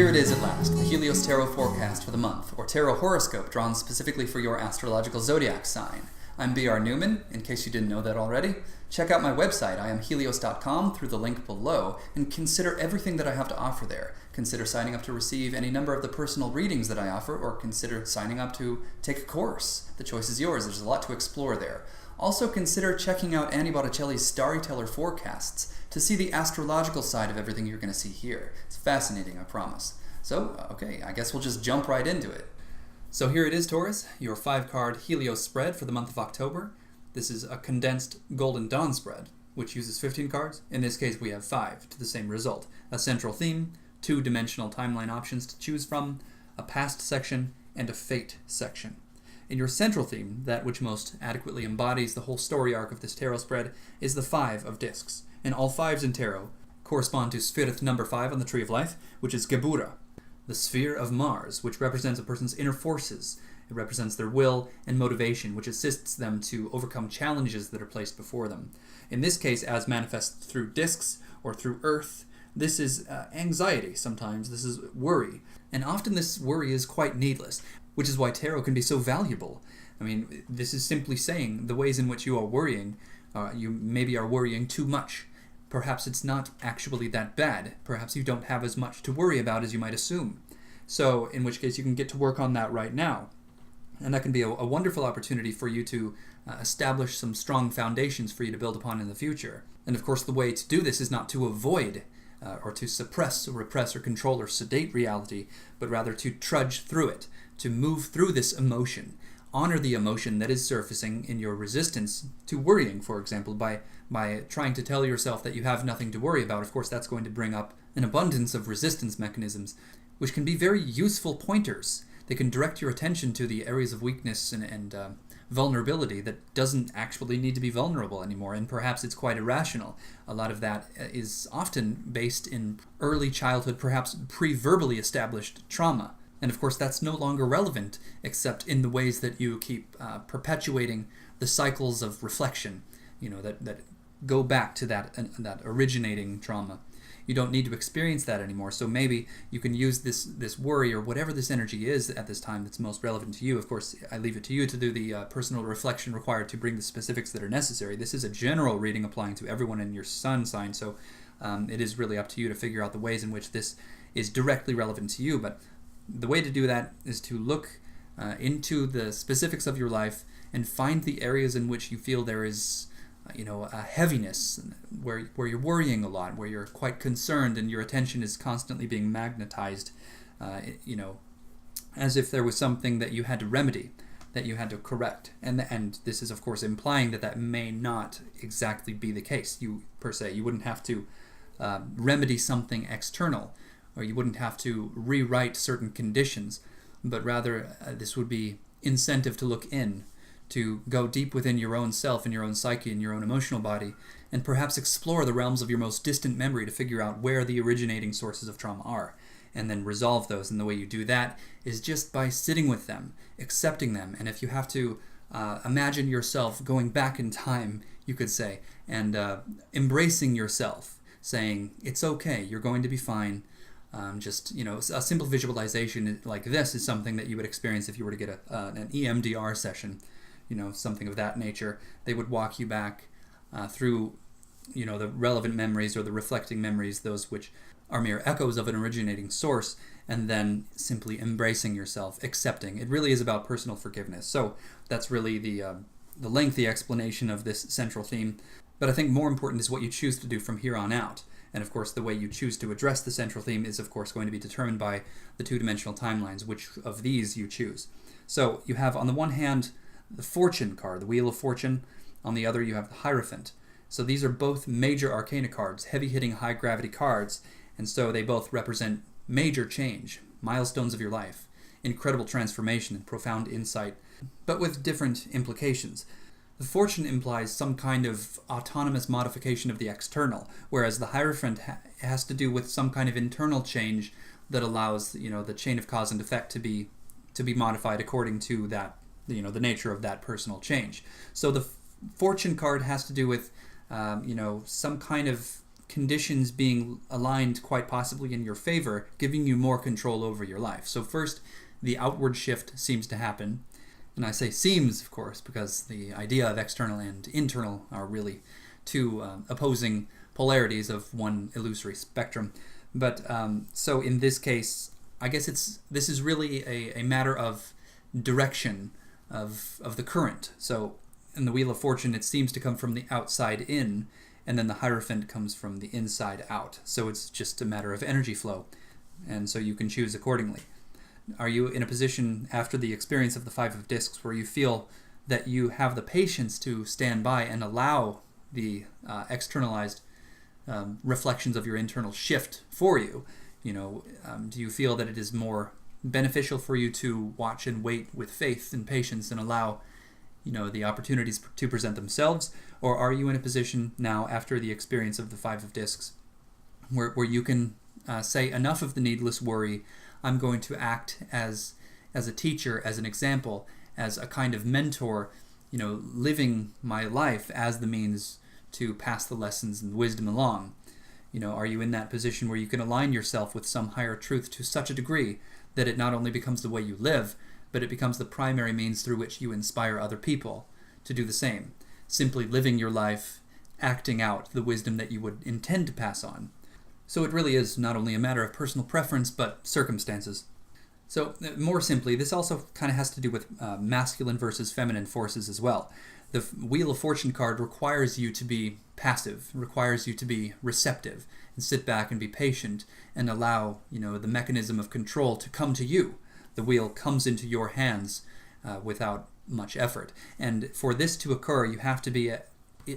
here it is at last, the Helios Tarot forecast for the month, or Tarot Horoscope drawn specifically for your astrological zodiac sign. I'm B.R. Newman, in case you didn't know that already. Check out my website, iamhelios.com, through the link below, and consider everything that I have to offer there. Consider signing up to receive any number of the personal readings that I offer, or consider signing up to take a course. The choice is yours. There's a lot to explore there. Also consider checking out Annie Botticelli's Storyteller forecasts to see the astrological side of everything you're going to see here. It's fascinating, I promise. So, okay, I guess we'll just jump right into it. So here it is, Taurus, your 5-card Helios spread for the month of October. This is a condensed Golden Dawn spread, which uses 15 cards. In this case, we have 5 to the same result. A central theme, 2-dimensional timeline options to choose from, a past section, and a fate section. In your central theme, that which most adequately embodies the whole story arc of this tarot spread, is the 5 of discs. And all 5s in tarot correspond to Sphirith number 5 on the Tree of Life, which is Gebura, the sphere of Mars, which represents a person's inner forces. It represents their will and motivation, which assists them to overcome challenges that are placed before them. In this case, as manifested through discs or through Earth, this is anxiety sometimes, this is worry. And often this worry is quite needless, which is why tarot can be so valuable. I mean, this is simply saying the ways in which you are worrying, you maybe are worrying too much. Perhaps it's not actually that bad. Perhaps you don't have as much to worry about as you might assume. So, in which case you can get to work on that right now. And that can be a wonderful opportunity for you to establish some strong foundations for you to build upon in the future. And of course the way to do this is not to avoid or to suppress or repress or control or sedate reality, but rather to trudge through it, to move through this emotion. Honor the emotion that is surfacing in your resistance to worrying, for example, by trying to tell yourself that you have nothing to worry about. Of course, that's going to bring up an abundance of resistance mechanisms, which can be very useful pointers. They can direct your attention to the areas of weakness and vulnerability that doesn't actually need to be vulnerable anymore, and perhaps it's quite irrational. A lot of that is often based in early childhood, perhaps pre-verbally established trauma. And of course that's no longer relevant except in the ways that you keep perpetuating the cycles of reflection, that go back to that originating trauma. You don't need to experience that anymore, so maybe you can use this worry or whatever this energy is at this time that's most relevant to you. Of course, I leave it to you to do the personal reflection required to bring the specifics that are necessary. This is a general reading applying to everyone in your sun sign, so it is really up to you to figure out the ways in which this is directly relevant to you. But the way to do that is to look into the specifics of your life and find the areas in which you feel there is a heaviness, where you're worrying a lot, where you're quite concerned and your attention is constantly being magnetized, as if there was something that you had to remedy, that you had to correct. And this is, of course, implying that may not exactly be the case. You wouldn't have to remedy something external, or you wouldn't have to rewrite certain conditions, but rather this would be incentive to look in, to go deep within your own self and your own psyche and your own emotional body, and perhaps explore the realms of your most distant memory to figure out where the originating sources of trauma are, and then resolve those. And the way you do that is just by sitting with them, accepting them. And if you have to imagine yourself going back in time, you could say, and embracing yourself, saying, it's okay, you're going to be fine. A simple visualization like this is something that you would experience if you were to get an EMDR session, something of that nature. They would walk you back through, the relevant memories or the reflecting memories, those which are mere echoes of an originating source, and then simply embracing yourself, accepting. It really is about personal forgiveness. So that's really the lengthy explanation of this central theme. But I think more important is what you choose to do from here on out. And of course, the way you choose to address the central theme is, of course, going to be determined by the 2-dimensional timelines, which of these you choose. So you have, on the one hand, the Fortune card, the Wheel of Fortune. On the other, you have the Hierophant. So these are both major arcana cards, heavy-hitting, high-gravity cards, and so they both represent major change, milestones of your life, incredible transformation and profound insight, but with different implications. The Fortune implies some kind of autonomous modification of the external, whereas the Hierophant has to do with some kind of internal change that allows, the chain of cause and effect to be modified according to that, the nature of that personal change. So the Fortune card has to do with, some kind of conditions being aligned quite possibly in your favor, giving you more control over your life. So first, the outward shift seems to happen. And I say seems, of course, because the idea of external and internal are really two opposing polarities of one illusory spectrum. But so in this case, I guess this is really a matter of direction of the current. So in the Wheel of Fortune, it seems to come from the outside in, and then the Hierophant comes from the inside out. So it's just a matter of energy flow, and so you can choose accordingly. Are you in a position after the experience of the Five of Discs where you feel that you have the patience to stand by and allow the externalized reflections of your internal shift for you? Do you feel that it is more beneficial for you to watch and wait with faith and patience and allow the opportunities to present themselves? Or are you in a position now after the experience of the Five of Discs where you can say, enough of the needless worry, I'm going to act as a teacher, as an example, as a kind of mentor, living my life as the means to pass the lessons and wisdom along? Are you in that position where you can align yourself with some higher truth to such a degree that it not only becomes the way you live, but it becomes the primary means through which you inspire other people to do the same, simply living your life, acting out the wisdom that you would intend to pass on? So it really is not only a matter of personal preference, but circumstances. So more simply, this also kind of has to do with masculine versus feminine forces as well. The Wheel of Fortune card requires you to be passive, requires you to be receptive, and sit back and be patient and allow, the mechanism of control to come to you. The wheel comes into your hands without much effort. And for this to occur, you have to be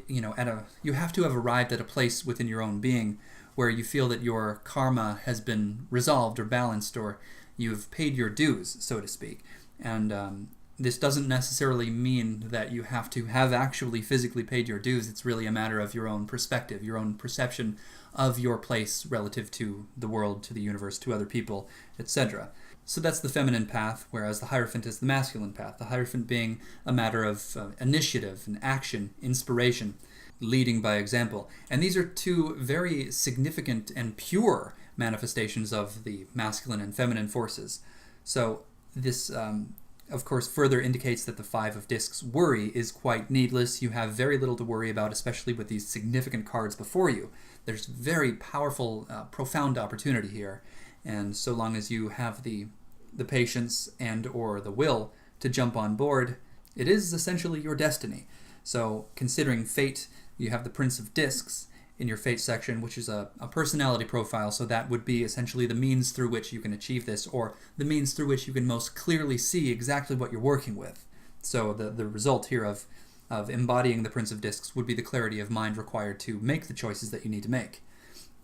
you have to have arrived at a place within your own being where you feel that your karma has been resolved or balanced, or you've paid your dues, so to speak. And this doesn't necessarily mean that you have to have actually physically paid your dues. It's really a matter of your own perspective, your own perception of your place relative to the world, to the universe, to other people, etc. So that's the feminine path, whereas the Hierophant is the masculine path. The Hierophant being a matter of initiative and action, inspiration, leading by example. And these are two very significant and pure manifestations of the masculine and feminine forces. So this, of course, further indicates that the Five of Discs worry is quite needless. You have very little to worry about, especially with these significant cards before you. There's very powerful, profound opportunity here. And so long as you have the patience and or the will to jump on board, it is essentially your destiny. So considering fate, you have the Prince of Discs in your fate section, which is a personality profile. So that would be essentially the means through which you can achieve this, or the means through which you can most clearly see exactly what you're working with. So the result here of embodying the Prince of Discs would be the clarity of mind required to make the choices that you need to make.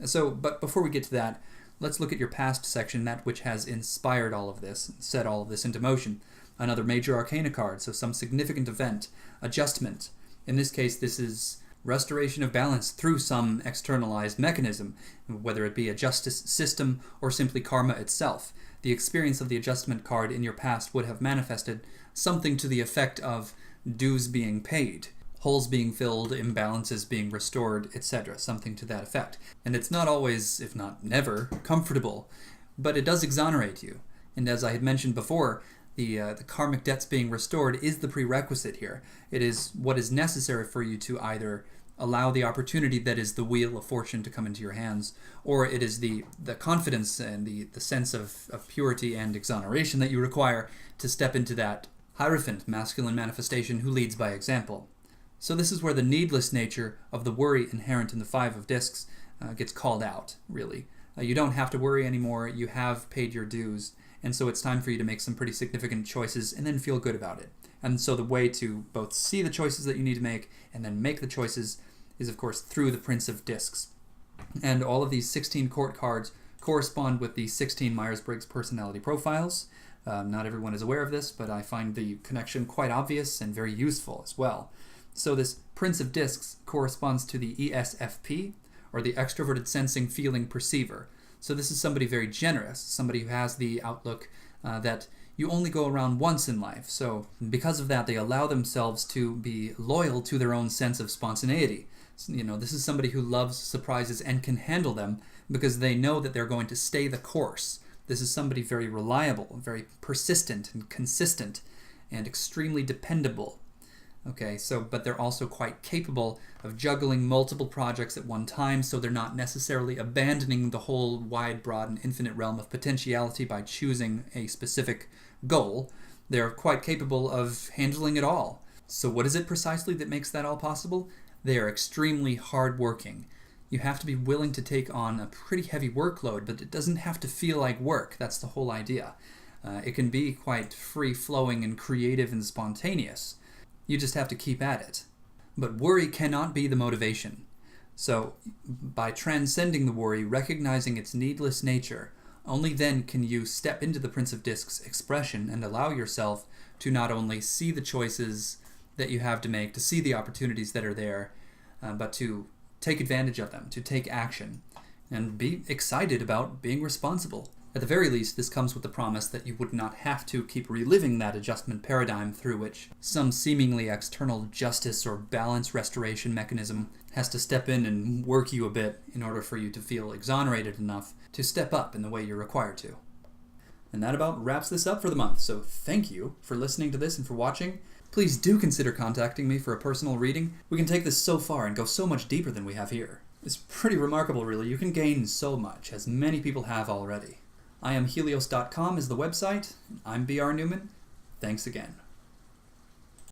So, but before we get to that, let's look at your past section, that which has inspired all of this, set all of this into motion. Another major arcana card, so some significant event, adjustment. In this case, this is restoration of balance through some externalized mechanism, whether it be a justice system or simply karma itself. The experience of the adjustment card in your past would have manifested something to the effect of dues being paid, holes being filled, imbalances being restored, etc., something to that effect. And it's not always, if not never, comfortable, but it does exonerate you. And as I had mentioned before, the karmic debts being restored is the prerequisite here. It is what is necessary for you to either allow the opportunity that is the Wheel of Fortune to come into your hands, or it is the confidence and the sense of purity and exoneration that you require to step into that Hierophant, masculine manifestation who leads by example. So this is where the needless nature of the worry inherent in the Five of Discs gets called out, really. You don't have to worry anymore. You have paid your dues. And so it's time for you to make some pretty significant choices and then feel good about it. And so the way to both see the choices that you need to make and then make the choices is, of course, through the Prince of Discs. And all of these 16 court cards correspond with the 16 Myers-Briggs personality profiles. Not everyone is aware of this, but I find the connection quite obvious and very useful as well. So this Prince of Discs corresponds to the ESFP, or the Extroverted Sensing Feeling Perceiver. So this is somebody very generous, somebody who has the outlook that you only go around once in life. So because of that, they allow themselves to be loyal to their own sense of spontaneity. This is somebody who loves surprises and can handle them because they know that they're going to stay the course. This is somebody very reliable, very persistent and consistent, and extremely dependable. Okay, but they're also quite capable of juggling multiple projects at one time, so they're not necessarily abandoning the whole wide, broad, and infinite realm of potentiality by choosing a specific goal. They're quite capable of handling it all. So what is it precisely that makes that all possible? They are extremely hardworking. You have to be willing to take on a pretty heavy workload, but it doesn't have to feel like work. That's the whole idea. It can be quite free-flowing and creative and spontaneous. You just have to keep at it. But worry cannot be the motivation. So, by transcending the worry, recognizing its needless nature, only then can you step into the Prince of Discs expression and allow yourself to not only see the choices that you have to make, to see the opportunities that are there, but to take advantage of them, to take action, and be excited about being responsible. At the very least, this comes with the promise that you would not have to keep reliving that adjustment paradigm through which some seemingly external justice or balance restoration mechanism has to step in and work you a bit in order for you to feel exonerated enough to step up in the way you're required to. And that about wraps this up for the month, so thank you for listening to this and for watching. Please do consider contacting me for a personal reading. We can take this so far and go so much deeper than we have here. It's pretty remarkable, really. You can gain so much, as many people have already. IamHelios.com is the website. I'm B.R. Newman. Thanks again.